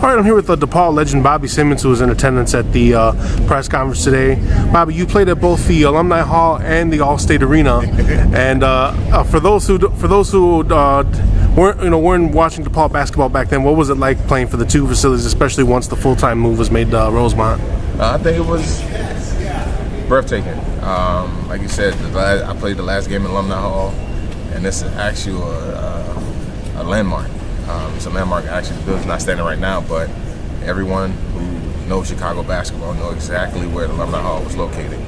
All right, I'm here with the DePaul legend Bobby Simmons, who was in attendance at the press conference today. Bobby, you played at both the Alumni Hall and the All-State Arena, and for those who weren't watching DePaul basketball back then, what was it like playing for the two facilities, especially once the full-time move was made to Rosemont? I think it was breathtaking. Like you said, I played the last game in Alumni Hall, and this is actually a landmark. It's a landmark. Actually, the building's not standing right now, but everyone who knows Chicago basketball knows exactly where the Alumni Hall was located.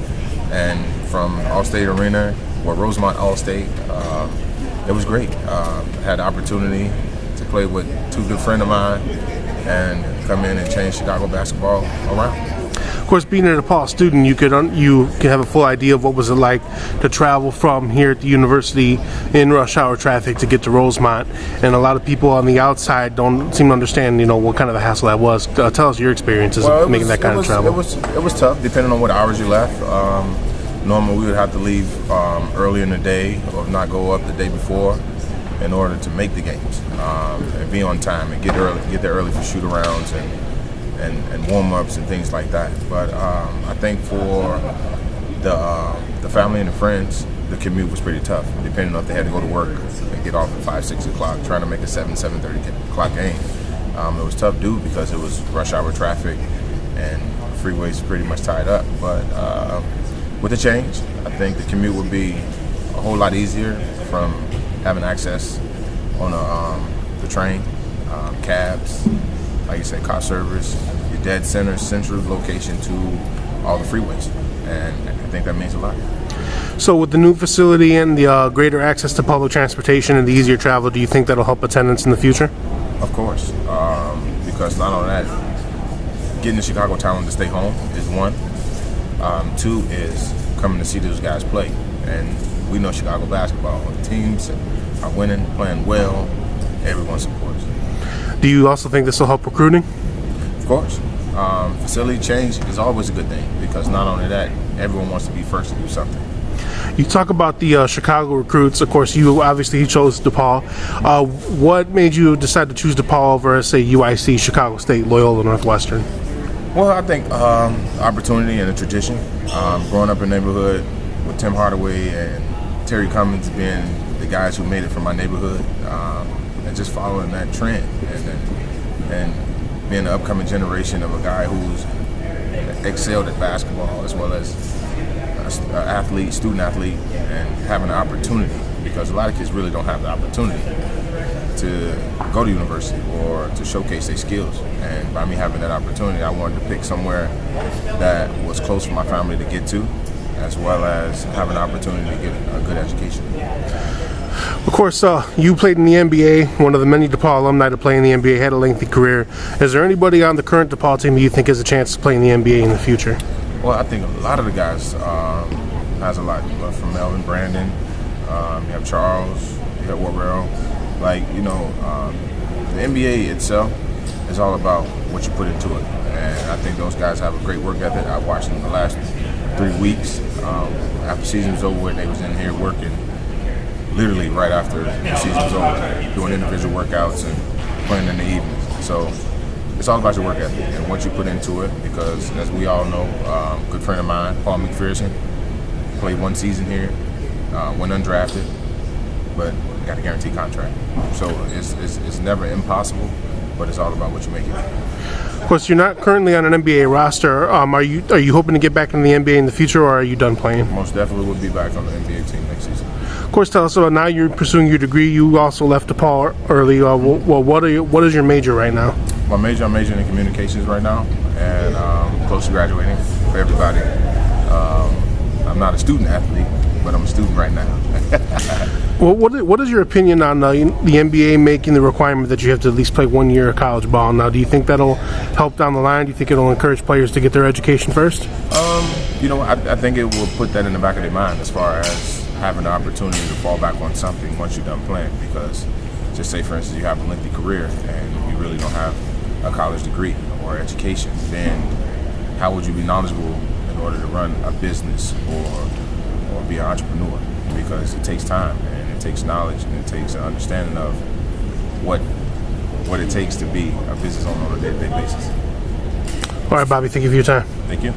And from All-State Arena, or Rosemont All-State, it was great. I had the opportunity to play with two good friends of mine and come in and change Chicago basketball around. Of course, being a DePaul student, you could have a full idea of what was it like to travel from here at the university in rush hour traffic to get to Rosemont. And a lot of people on the outside don't seem to understand, what kind of a hassle that was. Tell us your experiences making that kind of travel. It was tough, depending on what hours you left. Normally, we would have to leave early in the day, or not go up the day before, in order to make the games and be on time and get there early for shoot-arounds and warm-ups and things like that. But I think for the family and the friends, the commute was pretty tough, depending on if they had to go to work and get off at 5, 6 o'clock, trying to make a 7:30 o'clock game. It was tough, dude, because it was rush hour traffic and freeways pretty much tied up. But with the change, I think the commute would be a whole lot easier from having access on the train, cabs, like you said, car service, your dead center, central location to all the freeways, and I think that means a lot. So with the new facility and the greater access to public transportation and the easier travel, do you think that'll help attendance in the future? Of course, because not only that, getting the Chicago talent to stay home is one. Two is coming to see those guys play, and we know Chicago basketball. The teams are winning, playing well, everyone supports. Do you also think this will help recruiting? Of course. Facility change is always a good thing, because not only that, everyone wants to be first to do something. You talk about the Chicago recruits. Of course, you chose DePaul. What made you decide to choose DePaul over, say, UIC, Chicago State, Loyola Northwestern? Well, I think opportunity and a tradition. Growing up in a neighborhood with Tim Hardaway and Terry Cummins being the guys who made it from my neighborhood, and just following that trend, and being the upcoming generation of a guy who's excelled at basketball as well as an athlete, student athlete, and having an opportunity, because a lot of kids really don't have the opportunity to go to university or to showcase their skills. And by me having that opportunity, I wanted to pick somewhere that was close for my family to get to, as well as have an opportunity to get a good education. Of course, you played in the NBA, one of the many DePaul alumni to play in the NBA, had a lengthy career. Is there anybody on the current DePaul team that you think has a chance to play in the NBA in the future? Well, I think a lot of the guys has a lot. From Melvin, Brandon, you have Charles, you have Warrell. The NBA itself is all about what you put into it. And I think those guys have a great work ethic. I watched them the last 3 weeks. After the season was over, they was in here working literally right after the season was over, doing individual workouts and playing in the evenings. So it's all about your work ethic and what you put into it, because as we all know, a good friend of mine, Paul McPherson, played 1 season here, went undrafted, but got a guaranteed contract. So it's never impossible, but it's all about what you make it. Of course, you're not currently on an NBA roster. Are you hoping to get back in the NBA in the future, or are you done playing? Most definitely will be back on the NBA team next season. Of course, tell us about now you're pursuing your degree. You also left DePaul early. What is your major right now? I'm majoring in communications right now, and close to graduating for everybody. I'm not a student athlete, but I'm a student right now. Well, what is your opinion on the NBA making the requirement that you have to at least play 1 year of college ball? Now, do you think that'll help down the line? Do you think it'll encourage players to get their education first? I think it will put that in the back of their mind as far as having the opportunity to fall back on something once you're done playing. Because, just say, for instance, you have a lengthy career and you really don't have a college degree or education, then how would you be knowledgeable in order to run a business or be an entrepreneur? Because it takes time and it takes knowledge and it takes an understanding of what what it takes to be a business owner on a day-to-day basis. All right, Bobby, thank you for your time. Thank you.